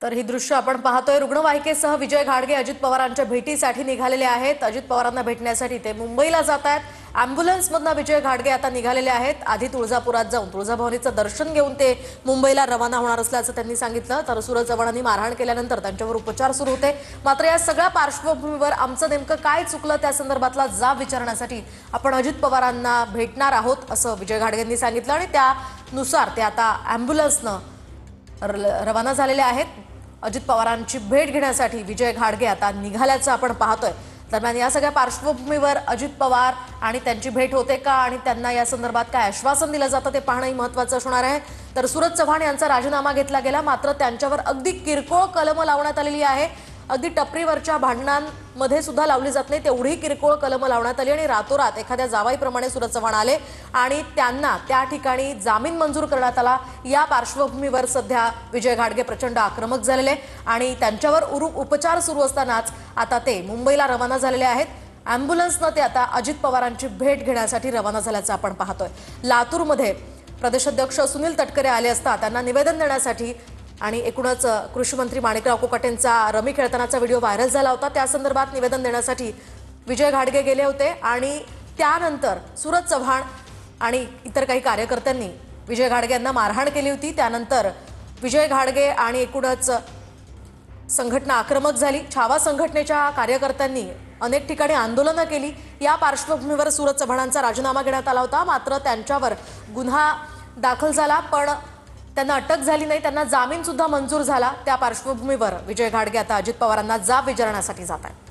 तर ही दृश्य आपण पाहतोय। रुग्णवाहिकेसह विजय घाडगे अजित पवारांच्या भेटीसाठी निघालेले आहेत। अजित पवारांना भेटण्यासाठी ते मुंबईला जात आहेत। अॅम्ब्युलन्समधून विजय घाडगे आता निघालेले आहेत। आधी तुळजापुरात जाऊन तुळजाभवानीचं दर्शन घेऊन ते मुंबईला रवाना होणार असल्याचं त्यांनी सांगितलं। तर सूरज चव्हाणांनी मारहाण केल्यानंतर त्यांच्यावर उपचार सुरू होते। मात्र या सगळ्या पार्श्वभूमीवर आमचं नेमकं काय चुकलं त्या संदर्भातला जाब विचारण्यासाठी आपण अजित पवारांना भेटणार आहोत असं विजय घाडगेंनी सांगितलं आणि त्यानुसार ते आता अॅम्ब्युलन्सनं रवाना झालेले आहेत। अजित पवारांची भेट घेण्यासाठी विजय घाडगे आता निघाल्याचं आपण पाहतोय। दरम्यान या सगळ्या पार्श्वभूमीवर अजित पवार आणि त्यांची भेट होते का आणि त्यांना या संदर्भात काय आश्वासन दिलं जातं ते पाहणंही महत्त्वाचं असणार आहे। तर सूरज चव्हाण यांचा राजीनामा घेतला गेला, मात्र त्यांच्यावर अगदी किरकोळ कलम लावण्यात आलेली आहे। अगदी टपरीवरच्या भांडणांमध्ये सुद्धा लावली जात नाही तेवढी किरकोळ कलम लावण्यात आली आणि रातोरात एखाद्या जावाईप्रमाणे सूरज चव्हाण आले आणि त्यांना त्या ठिकाणी जामीन मंजूर करण्यात आला। या पार्श्वभूमीवर सध्या विजय घाडगे प्रचंड आक्रमक झालेले आणि त्यांच्यावर उपचार सुरू असतानाच आता ते मुंबईला रवाना झालेले आहेत। अॅम्ब्युलन्सनं ते आता अजित पवारांची भेट घेण्यासाठी रवाना झाल्याचं आपण पाहतोय। लातूरमध्ये प्रदेशाध्यक्ष सुनील तटकरे आले असता त्यांना निवेदन देण्यासाठी आणि एकूणच कृषी मंत्री माणिकराव कोकाटेंचा रमी खेळतानाचा व्हिडिओ व्हायरल झाला होता, त्या संदर्भात निवेदन देण्यासाठी विजय घाडगे गेले होते आणि त्यानंतर सूरज चव्हाण आणि इतर काही कार्यकर्त्यांनी विजय घाडगे यांना मारहाण केली होती। त्यानंतर विजय घाडगे आणि एकूणच संघटना आक्रमक झाली। छावा संघटनेच्या कार्यकर्त्यांनी अनेक ठिकाणी आंदोलनं केली। या पार्श्वभूमीवर सूरज चव्हाणांचा राजीनामा घेण्यात आला होता, मात्र त्यांच्यावर गुन्हा दाखल झाला पण त्यांना अटक झाली नाही, त्यांना जामीन सुद्धा मंजूर झाला। त्या पार्श्वभूमीवर विजय घाडगे आता अजित पवारांना जाब विचारण्यासाठी जात आहेत।